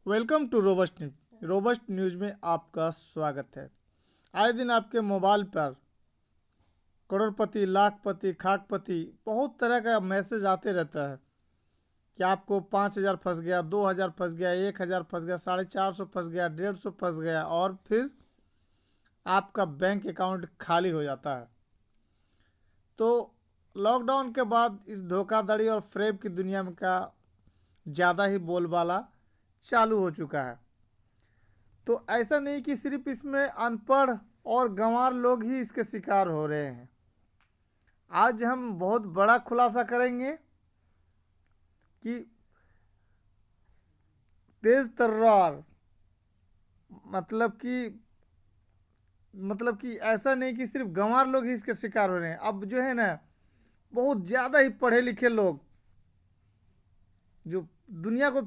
Welcome to Robust News. Robust News में आपका स्वागत है। आए दिन आपके मोबाइल पर करोड़पति, लाखपति, खाकपति बहुत तरह का मैसेज आते रहता है कि आपको 5,000 फंस गया, 2,000 फंस गया, 1,000 फंस गया, 450 फंस गया, 150 फंस गया और फिर आपका बैंक अकाउंट खाली हो जाता है। तो लॉकडाउन के बाद इस धोखाधड़ी और फ्रॉड की दुनिया में का ज़्यादा ही बोलबाला चालू हो चुका है। तो ऐसा नहीं कि सिर्फ इसमें अनपढ़ और गंवार लोग ही इसके शिकार हो रहे हैं। आज हम बहुत बड़ा खुलासा करेंगे कि तेज तर्रार मतलब कि ऐसा नहीं कि सिर्फ गंवार लोग ही इसके शिकार हो रहे हैं। अब जो है ना, बहुत ज़्यादा ही पढ़े लिखे लोग जो दुनिया को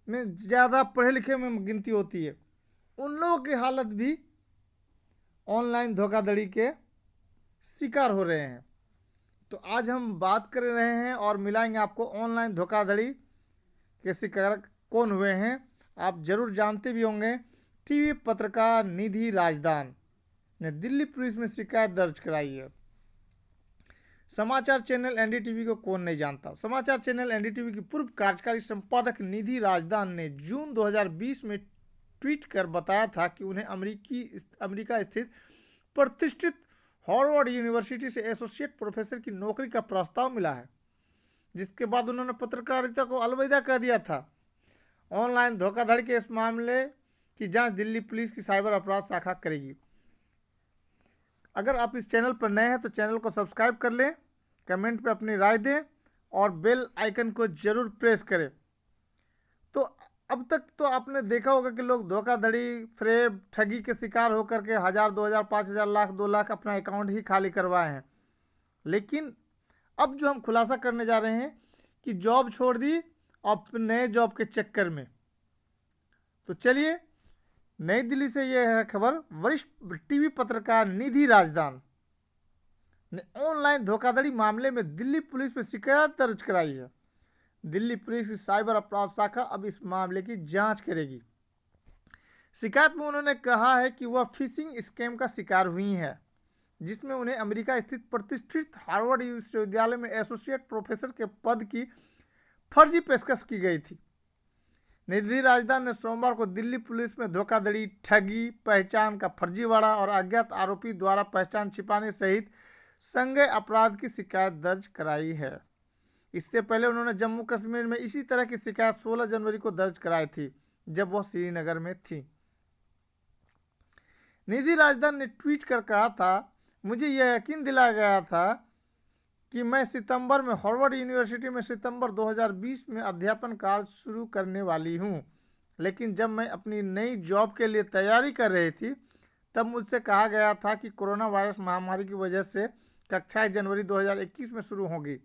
में ज़्यादा पढ़े लिखे में गिनती होती है, उन लोगों की हालत भी ऑनलाइन धोखाधड़ी के शिकार हो रहे हैं। तो आज हम बात कर रहे हैं और मिलाएंगे आपको ऑनलाइन धोखाधड़ी के शिकार कौन हुए हैं। आप जरूर जानते भी होंगे। टीवी पत्रकार निधि राजदान ने दिल्ली पुलिस में शिकायत दर्ज कराई है। समाचार चैनल एनडीटीवी को कौन नहीं जानता। समाचार चैनल एनडीटीवी की पूर्व कार्यकारी संपादक निधि राजदान ने जून 2020 में ट्वीट कर बताया था कि उन्हें अमेरिका स्थित प्रतिष्ठित हार्वर्ड यूनिवर्सिटी से एसोसिएट प्रोफेसर की नौकरी का प्रस्ताव मिला है, जिसके बाद उन्होंने पत्रकारिता को अलविदा कर दिया था। ऑनलाइन धोखाधड़ी के इस मामले की जांच दिल्ली पुलिस की साइबर अपराध शाखा करेगी। अगर आप इस चैनल पर नए हैं तो चैनल को सब्सक्राइब कर लें, कमेंट पे अपनी राय दें और बेल आइकन को जरूर प्रेस करें। तो अब तक तो आपने देखा होगा कि लोग धोखाधड़ी, फ्रॉड, ठगी के शिकार होकर के 1,000, 2,000, 5,000, लाख, 2 लाख अपना अकाउंट ही खाली करवाए हैं। लेकिन अब जो हम खुलासा करने जा रहे हैं कि जॉब छोड़ दी और नए जॉब के चक्कर में। तो चलिए, नई दिल्ली से यह है खबर। वरिष्ठ टीवी पत्रकार निधि राजदान ने ऑनलाइन धोखाधड़ी मामले में दिल्ली पुलिस में शिकायत दर्ज कराई है। दिल्ली पुलिस की साइबर अपराध शाखा अब इस मामले की जांच करेगी। शिकायत में उन्होंने कहा है कि वह फिशिंग स्कैम का शिकार हुई हैं, जिसमें उन्हें अमेरिका स्थित प्रतिष्ठित हार्वर्ड विश्वविद्यालय में एसोसिएट प्रोफेसर के पद की फर्जी पेशकश की गई थी। निधि राजदान ने सोमवार को दिल्ली पुलिस में धोखाधड़ी, ठगी, पहचान का फर्जीवाड़ा और अज्ञात आरोपी द्वारा पहचान छिपाने सहित संज्ञेय अपराध की शिकायत दर्ज कराई है। इससे पहले उन्होंने जम्मू कश्मीर में इसी तरह की शिकायत 16 जनवरी को दर्ज कराई थी, जब वह श्रीनगर में थी। निधि राजदान ने ट्वीट कर कहा था, मुझे यह यकीन दिलाया गया था कि मैं सितंबर में हार्वर्ड यूनिवर्सिटी में सितंबर 2020 में अध्यापन कार्य शुरू करने वाली हूं, लेकिन जब मैं अपनी नई जॉब के लिए तैयारी कर रही थी तब मुझसे कहा गया था कि कोरोना वायरस महामारी की वजह से कक्षाएं जनवरी 2021 में शुरू होंगी।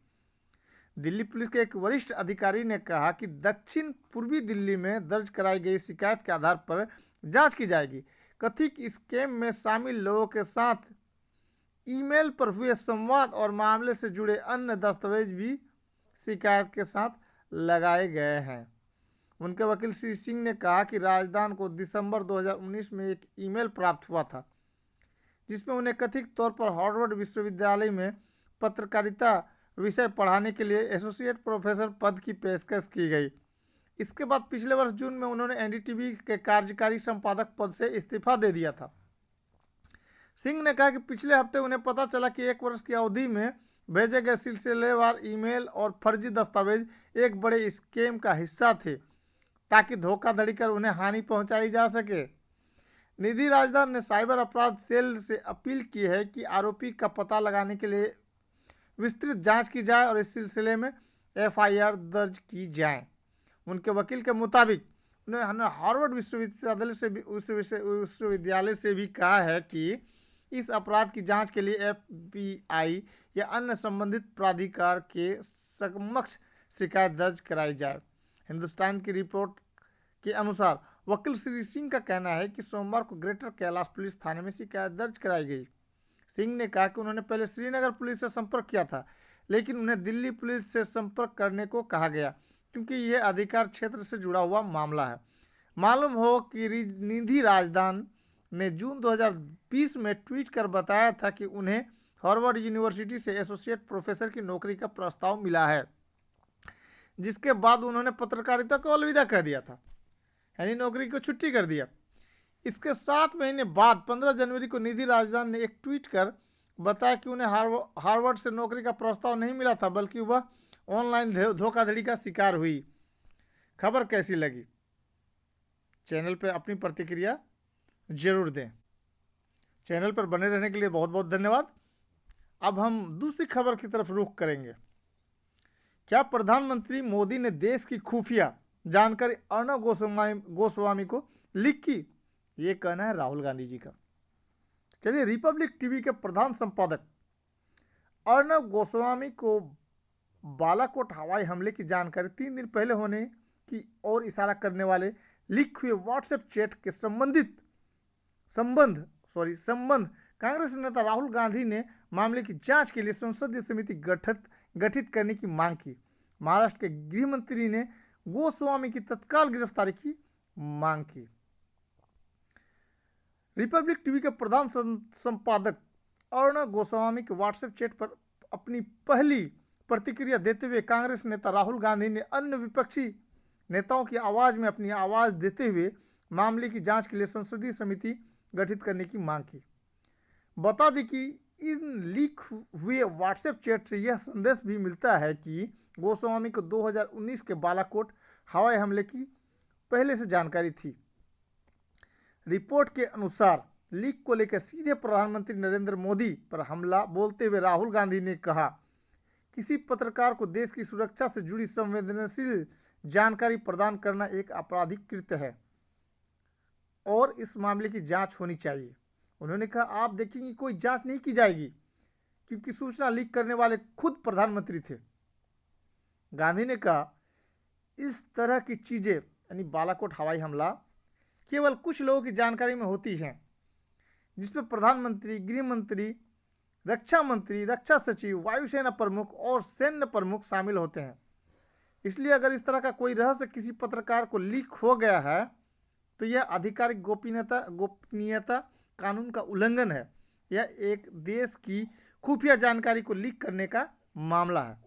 दिल्ली पुलिस के एक वरिष्ठ अधिकारी ने कहा कि दक्षिण पूर्वी दिल्ली में दर्ज कराई गई शिकायत के आधार पर जांच की जाएगी। कथित स्कैम में शामिल लोगों के साथ ईमेल पर हुए संवाद और मामले से जुड़े अन्य दस्तावेज भी शिकायत के साथ लगाए गए हैं। उनके वकील श्री सिंह ने कहा कि राजदान को दिसंबर 2019 में एक ईमेल प्राप्त हुआ था, जिसमें उन्हें कथित तौर पर हार्वर्ड विश्वविद्यालय में पत्रकारिता विषय पढ़ाने के लिए एसोसिएट प्रोफेसर पद की पेशकश की गई। इसके बाद पिछले वर्ष जून में उन्होंने एनडीटीवी के कार्यकारी संपादक पद से इस्तीफा दे दिया था। सिंह ने कहा कि पिछले हफ्ते उन्हें पता चला कि 1 वर्ष की अवधि में भेजे गए सिलसिलेवार ईमेल और फर्जी दस्तावेज एक बड़े स्कैम का हिस्सा थे, ताकि धोखाधड़ी कर उन्हें हानि पहुंचाई जा सके। निधि राजदान ने साइबर अपराध सेल से अपील की है कि आरोपी का पता लगाने के लिए विस्तृत जांच की जाए और इस सिलसिले में एफआईआर दर्ज की जाए। उनके वकील के मुताबिक उन्होंने हार्वर्ड विश्वविद्यालय से भी कहा है कि इस अपराध की जांच के लिए एफबीआई या अन्य संबंधित प्राधिकार के समक्ष शिकायत दर्ज कराई जाए। हिंदुस्तान की रिपोर्ट के अनुसार वकील श्री सिंह का कहना है कि सोमवार को ग्रेटर कैलाश पुलिस थाने में शिकायत दर्ज कराई गई। सिंह ने कहा कि उन्होंने पहले श्रीनगर पुलिस से संपर्क किया था, लेकिन उन्हें दिल्ली पुलिस से संपर्क करने को कहा गया, क्योंकि यह अधिकार क्षेत्र से जुड़ा हुआ मामला है। मालूम हो कि निधि राजदान ने जून 2020 में ट्वीट कर बताया था कि उन्हें हार्वर्ड यूनिवर्सिटी से एसोसिएट प्रोफेसर की नौकरी का प्रस्ताव मिला है, जिसके बाद उन्होंने पत्रकारिता को अलविदा कह दिया था, यानी नौकरी को छुट्टी कर दिया। इसके 7 महीने बाद 15 जनवरी को निधि राजदान ने एक ट्वीट कर बताया कि उन्हें हार्वर्ड से नौकरी का प्रस्ताव नहीं मिला था, बल्कि वह ऑनलाइन धोखाधड़ी का शिकार हुई। खबर कैसी लगी? चैनल पर अपनी प्रतिक्रिया जरूर दें। चैनल पर बने रहने के लिए बहुत बहुत धन्यवाद। अब हम दूसरी खबर की तरफ रुख करेंगे। क्या प्रधानमंत्री मोदी ने देश की खुफिया जानकारी अर्णव गोस्वामी को लीक की? ये कहना है राहुल गांधी जी का। चलिए, रिपब्लिक टीवी के प्रधान संपादक अर्णव गोस्वामी को बालाकोट हवाई हमले की जानकारी 3 दिन पहले होने की ओर इशारा करने वाले लीक हुए व्हाट्सएप चैट के संबंध कांग्रेस नेता राहुल गांधी ने मामले की जांच के लिए संसदीय समिति गठित करने की मांग की। महाराष्ट्र के गृह मंत्री ने गोस्वामी की तत्काल गिरफ्तारी की मांग की। रिपब्लिक टीवी के प्रधान संपादक अर्णव गोस्वामी के व्हाट्सएप चैट पर अपनी पहली प्रतिक्रिया देते हुए कांग्रेस नेता राहुल गांधी ने अन्य विपक्षी नेताओं की आवाज में अपनी आवाज देते हुए मामले की जांच के लिए संसदीय समिति गठित करने की मांग की। बता दें कि इन लीक हुए व्हाट्सएप चैट से यह संदेश भी मिलता है कि गोस्वामी को 2019 के बालाकोट हवाई हमले की पहले से जानकारी थी। रिपोर्ट के अनुसार लीक को लेकर सीधे प्रधानमंत्री नरेंद्र मोदी पर हमला बोलते हुए राहुल गांधी ने कहा, किसी पत्रकार को देश की सुरक्षा से जुड़ी संवेदनशील जानकारी प्रदान करना एक आपराधिक कृत्य है और इस मामले की जांच होनी चाहिए। उन्होंने कहा, आप देखेंगे कोई जांच नहीं की जाएगी क्योंकि सूचना लीक करने वाले खुद प्रधानमंत्री थे। गांधी ने कहा, इस तरह की चीजें यानी बालाकोट हवाई हमला केवल कुछ लोगों की जानकारी में होती हैं, जिसमें प्रधानमंत्री, गृह मंत्री, रक्षा मंत्री, रक्षा सचिव, वायुसेना प्रमुख और सैन्य प्रमुख शामिल होते हैं। इसलिए अगर इस तरह का कोई रहस्य किसी पत्रकार को लीक हो गया है तो यह आधिकारिक गोपनीयता कानून का उल्लंघन है। यह एक देश की खुफिया जानकारी को लीक करने का मामला है।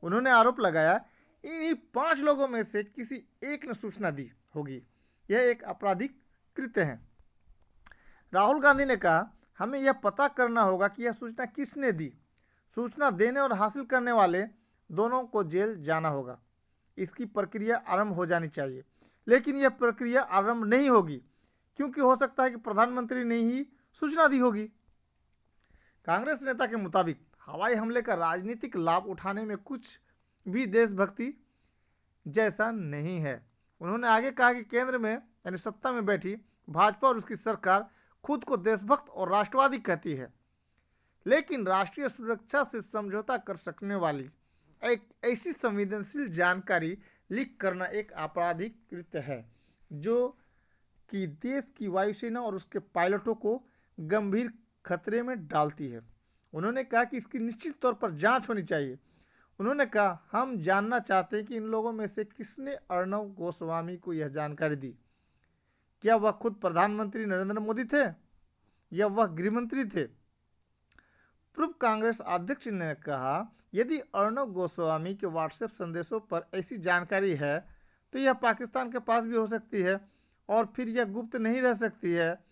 उन्होंने आरोप लगाया, इन्हीं 5 लोगों में से किसी एक ने सूचना दी होगी। यह एक आपराधिक कृत्य है। राहुल गांधी ने कहा, हमें यह पता करना होगा कि यह सूचना किसने दी। सूचना देने और हासिल करने वाले दोनों को जेल जाना होगा। इसकी प्रक्रिया आरंभ हो जानी चाहिए, लेकिन यह प्रक्रिया आरंभ नहीं होगी क्योंकि हो सकता है कि प्रधानमंत्री ने ही सूचना दी होगी। कांग्रेस नेता के मुताबिक हवाई हमले का राजनीतिक लाभ उठाने में कुछ भी देशभक्ति जैसा नहीं है। उन्होंने आगे कहा कि केंद्र में यानी सत्ता में बैठी भाजपा और उसकी सरकार खुद को देशभक्त और राष्ट्रवादी कहती है, लेकिन राष्ट्रीय सुरक्षा से समझौता कर सकने वाली एक ऐसी संवेदनशील जानकारी लीक करना एक आपराधिक कृत्य है जो कि देश की वायुसेना और उसके पायलटों को गंभीर खतरे में डालती है। उन्होंने कहा कि इसकी निश्चित तौर पर जांच होनी चाहिए। उन्होंने कहा, हम जानना चाहते हैं कि इन लोगों में से किसने अर्णव गोस्वामी को यह जानकारी दी। क्या वह खुद प्रधानमंत्री नरेंद्र मोदी थे या वह गृहमंत्री थे? पूर्व कांग्रेस अध्यक्ष ने कहा, यदि अर्णव गोस्वामी के व्हाट्सएप संदेशों पर ऐसी जानकारी है तो यह पाकिस्तान के पास भी हो सकती है और फिर यह गुप्त नहीं रह सकती है।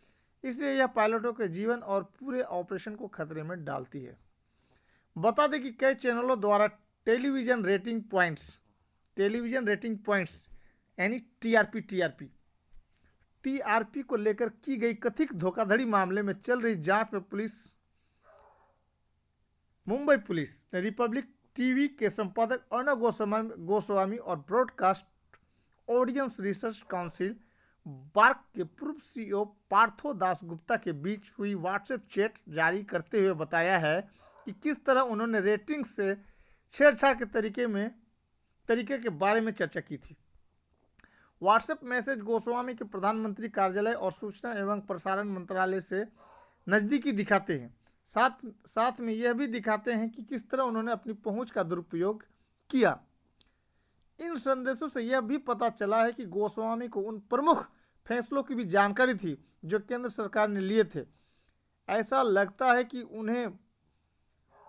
इसलिए यह पायलटों के जीवन और पूरे ऑपरेशन को खतरे में डालती है। बता दें कि कई चैनलों द्वारा टेलीविजन रेटिंग पॉइंट्स यानी टीआरपी को लेकर की गई कथित धोखाधड़ी मामले में चल रही जांच में मुंबई पुलिस ने रिपब्लिक टीवी के संपादक अर्णव गोस्वामी और Broadcast Audience Research Council BARC के पूर्व सीईओ पार्थो दास गुप्ता के बीच हुई व्हाट्सएप चैट जारी करते हुए बताया है कि किस तरह उन्होंने रेटिंग से छेड़छाड़ के तरीके के बारे में चर्चा की थी। व्हाट्सएप मैसेज गोस्वामी के प्रधानमंत्री कार्यालय और सूचना एवं प्रसारण मंत्रालय से नजदीकी दिखाते हैं। साथ में यह भी दिखाते हैं कि किस तरह उन्होंने अपनी पहुंच का दुरुपयोग किया। इन संदेशों से यह भी पता चला है कि गोस्वामी को उन प्रमुख फैसलों की भी जानकारी थी जो केंद्र सरकार ने लिए थे। ऐसा लगता है कि उन्हें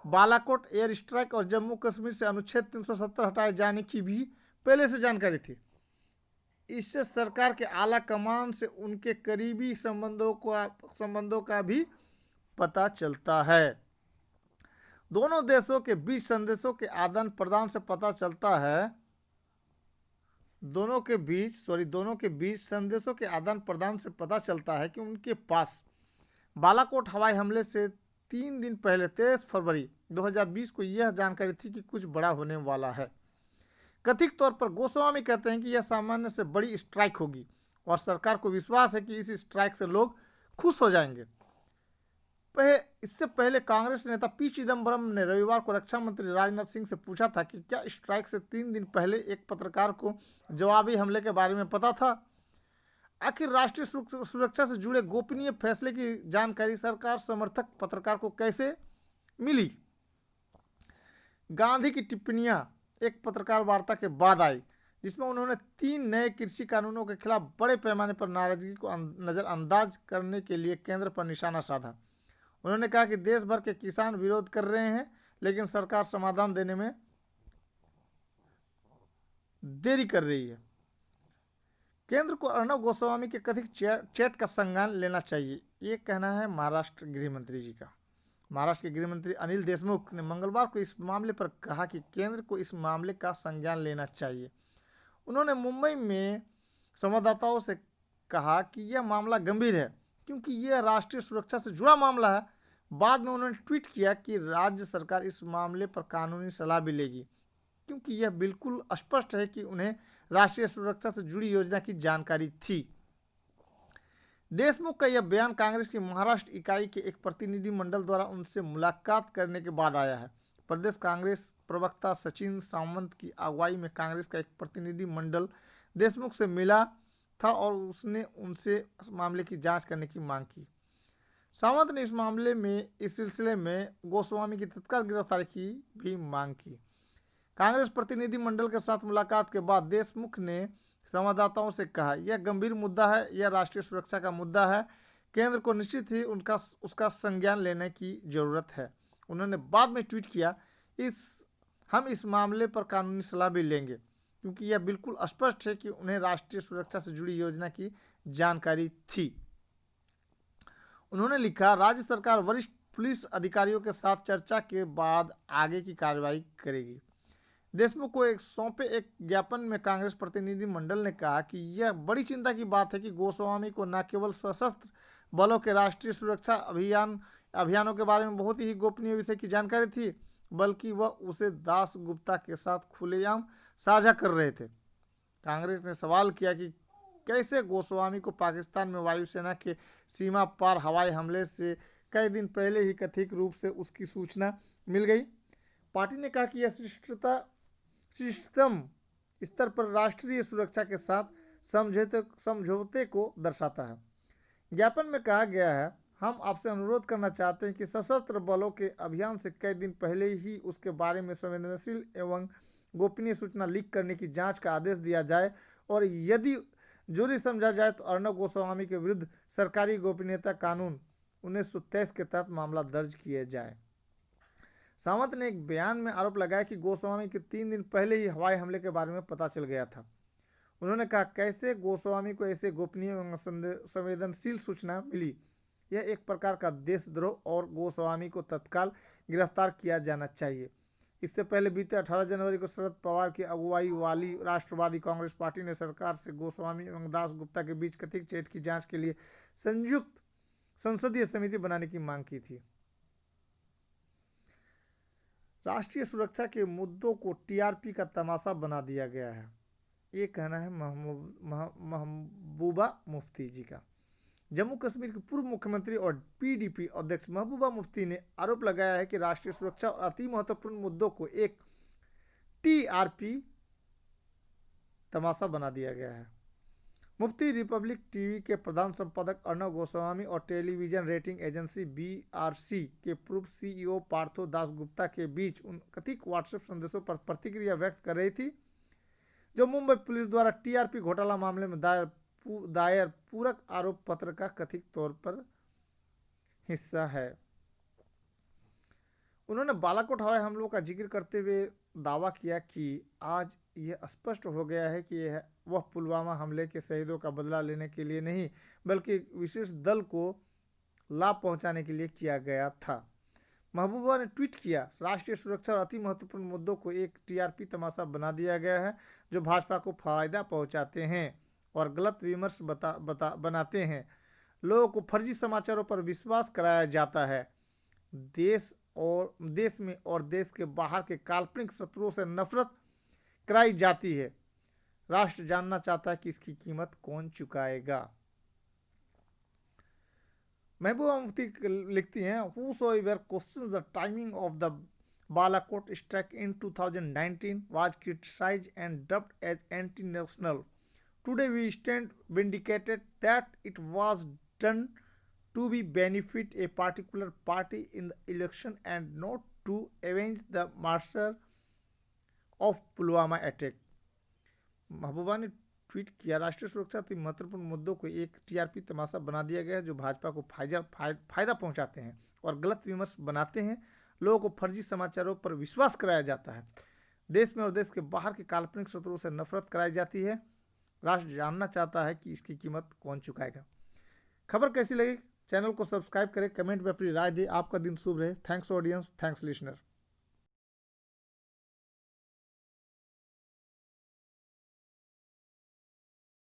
बालाकोट एयर स्ट्राइक और जम्मू कश्मीर से अनुच्छेद 370 हटाए जाने की भी पहले से जानकारी थी। इससे सरकार के आला कमान से उनके करीबी संबंधों का भी पता चलता है। दोनों देशों के बीच संदेशों के आदान प्रदान से पता चलता है दोनों के बीच संदेशों के आदान प्रदान से पता चलता है कि उनके पास बालाकोट हवाई हमले से 3 दिन पहले 23 फरवरी 2020 को यह जानकारी थी कि कुछ बड़ा होने वाला है। कथित तौर पर गोस्वामी कहते हैं कि यह सामान्य से बड़ी स्ट्राइक होगी और सरकार को विश्वास है कि इस स्ट्राइक से लोग खुश हो जाएंगे। इससे पहले कांग्रेस नेता पी चिदम्बरम ने रविवार को रक्षा मंत्री राजनाथ सिंह से पूछा था कि क्या स्ट्राइक से 3 दिन पहले एक पत्रकार को जवाबी हमले के बारे में पता था। आखिर राष्ट्रीय सुरक्षा से जुड़े गोपनीय फैसले की जानकारी सरकार समर्थक पत्रकार को कैसे मिली। गांधी की टिप्पणियां एक पत्रकार वार्ता के बाद आई जिसमें उन्होंने 3 नए कृषि कानूनों के खिलाफ बड़े पैमाने पर नाराजगी को नजरअंदाज करने के लिए केंद्र पर निशाना साधा। उन्होंने कहा कि देश भर के किसान विरोध कर रहे हैं लेकिन सरकार समाधान देने में देरी कर रही है। केंद्र को अर्णब गोस्वामी के कथित चैट का संज्ञान लेना चाहिए, ये कहना है महाराष्ट्र गृह मंत्री जी का। महाराष्ट्र के गृह मंत्री अनिल देशमुख ने मंगलवार को इस मामले पर कहा कि केंद्र को इस मामले का संज्ञान लेना चाहिए। उन्होंने मुंबई में संवाददाताओं से कहा कि यह मामला गंभीर है क्योंकि यह राष्ट्रीय सुरक्षा से जुड़ा मामला है। बाद में उन्होंने ट्वीट किया कि राज्य सरकार इस मामले पर कानूनी सलाह भी लेगी क्योंकि यह बिल्कुल स्पष्ट है कि उन्हें राष्ट्रीय सुरक्षा से जुड़ी योजना की जानकारी थी। देशमुख का यह बयान कांग्रेस की महाराष्ट्र इकाई के एक प्रतिनिधि मंडल द्वारा उनसे मुलाकात करने के बाद आया है। प्रदेश कांग्रेस प्रवक्ता सचिन सावंत की अगुवाई में कांग्रेस का एक प्रतिनिधि मंडल देशमुख से मिला था और उसने उनसे इस मामले की जांच करने की मांग की। सावंत ने इस सिलसिले में गोस्वामी की तत्काल गिरफ्तारी की भी मांग की। कांग्रेस प्रतिनिधि मंडल के साथ मुलाकात के बाद देशमुख ने संवाददाताओं से कहा, यह गंभीर मुद्दा है, यह राष्ट्रीय सुरक्षा का मुद्दा है। केंद्र को निश्चित ही उसका संज्ञान लेने की जरूरत है। उन्होंने बाद में ट्वीट किया, हम इस मामले पर कानूनी सलाह भी लेंगे क्योंकि यह बिल्कुल स्पष्ट है कि उन्हें राष्ट्रीय सुरक्षा से जुड़ी योजना की जानकारी थी। उन्होंने लिखा, राज्य सरकार वरिष्ठ पुलिस अधिकारियों के साथ चर्चा के बाद आगे की कार्रवाई करेगी। देशमुख को सौंपे एक ज्ञापन में कांग्रेस प्रतिनिधि मंडल ने कहा कि यह बड़ी चिंता की बात है कि गोस्वामी को न केवल सशस्त्र बलों के राष्ट्रीय सुरक्षा अभियानों के बारे में बहुत ही गोपनीय विषय की जानकारी थी, बल्कि वह उसे दास गुप्ता के साथ खुलेआम साझा कर रहे थे। कांग्रेस ने सवाल किया कि कैसे गोस्वामी को पाकिस्तान में वायुसेना के सीमा पार हवाई हमले से कई दिन पहले ही कथित रूप से उसकी सूचना मिल गई। पार्टी ने कहा कि यह शिष्टतम स्तर पर राष्ट्रीय सुरक्षा के साथ समझौते को दर्शाता है। ज्ञापन में कहा गया है, हम आपसे अनुरोध करना चाहते हैं कि सशस्त्र बलों के अभियान से कई दिन पहले ही उसके बारे में संवेदनशील एवं गोपनीय सूचना लीक करने की जांच का आदेश दिया जाए और यदि जरूरी समझा जाए तो अर्णब गोस्वामी के विरुद्ध सरकारी गोपनीयता कानून 1923 के तहत मामला दर्ज किया जाए। सावंत ने एक बयान में आरोप लगाया कि गोस्वामी के 3 दिन पहले ही हवाई हमले के बारे में पता चल गया था। उन्होंने कहा, कैसे गोस्वामी को ऐसे गोपनीय एवं संवेदनशील सूचना मिली। यह एक प्रकार का देशद्रोह और गोस्वामी को तत्काल गिरफ्तार किया जाना चाहिए। इससे पहले बीते 18 जनवरी को शरद पवार की अगुवाई वाली राष्ट्रवादी कांग्रेस पार्टी ने सरकार से गोस्वामी एवं दास गुप्ता के बीच कथित चैट की जांच के लिए संयुक्त संसदीय समिति बनाने की मांग की थी। राष्ट्रीय सुरक्षा के मुद्दों को टीआरपी का तमाशा बना दिया गया है, ये कहना है महबूबा मुफ्ती जी का। जम्मू कश्मीर के पूर्व मुख्यमंत्री और पीडीपी अध्यक्ष महबूबा मुफ्ती ने आरोप लगाया है कि राष्ट्रीय सुरक्षा और अति महत्वपूर्ण मुद्दों को एक टीआरपी तमाशा बना दिया गया है। मुफ्ती रिपब्लिक टीवी के प्रधान संपादक अर्णब गोस्वामी और टेलीविजन रेटिंग एजेंसी बीआरसी के पूर्व सीईओ पार्थो दास गुप्ता के बीच उन कथित व्हाट्सएप संदेशों पर प्रतिक्रिया व्यक्त कर रही थी जो मुंबई पुलिस द्वारा टीआरपी घोटाला मामले में दायर दायर पूरक आरोप पत्र का कथित तौर पर हिस्सा है। उन्होंने बालाकोट हवाई हमलों का जिक्र करते हुए दावा किया कि आज यह स्पष्ट हो गया है कि वह पुलवामा हमले के शहीदों का बदला लेने के लिए नहीं बल्कि विशेष दल को लाभ पहुंचाने के लिए किया गया था। महबूबा ने ट्वीट किया, राष्ट्रीय सुरक्षा और अति महत्वपूर्ण मुद्दों को एक टीआरपी तमाशा बना दिया गया है जो भाजपा को फायदा पहुंचाते हैं और गलत विमर्श बनाते हैं। लोगों को फर्जी समाचारों पर विश्वास कराया जाता है। देश में और देश के बाहर के काल्पनिक शत्रुओं से नफरत कराई जाती है। राष्ट्र जानना चाहता है कि इसकी कीमत कौन चुकाएगा। महबूबा मुफ्ती लिखती हैं, whosoever questions the timing of the Balakot strike in 2019 was criticized and dubbed as anti-national. Today we stand vindicated that it was done to be benefit a particular party in the election and not to avenge the massacre of Pulwama attack. महबूबा ने tweet किया, राष्ट्रीय सुरक्षा के महत्वपूर्ण मुद्दों को एक TRP तमाशा बना दिया गया है जो भाजपा को फायदा पहुंचाते हैं और गलत विमर्श बनाते हैं। लोगों को फर्जी समाचारों पर विश्वास कराया जाता है। देश में और देश के बाहर के काल्पनिक शत्रुओं से नफरत कराई जाती है। राष्ट्र जानना चाहता है कि इसकी कीमत कौन चुकाएगा। खबर कैसी लगी? चैनल को सब्सक्राइब करें, कमेंट में अपनी राय दें। आपका दिन शुभ रहे। Thanks audience, thanks listener.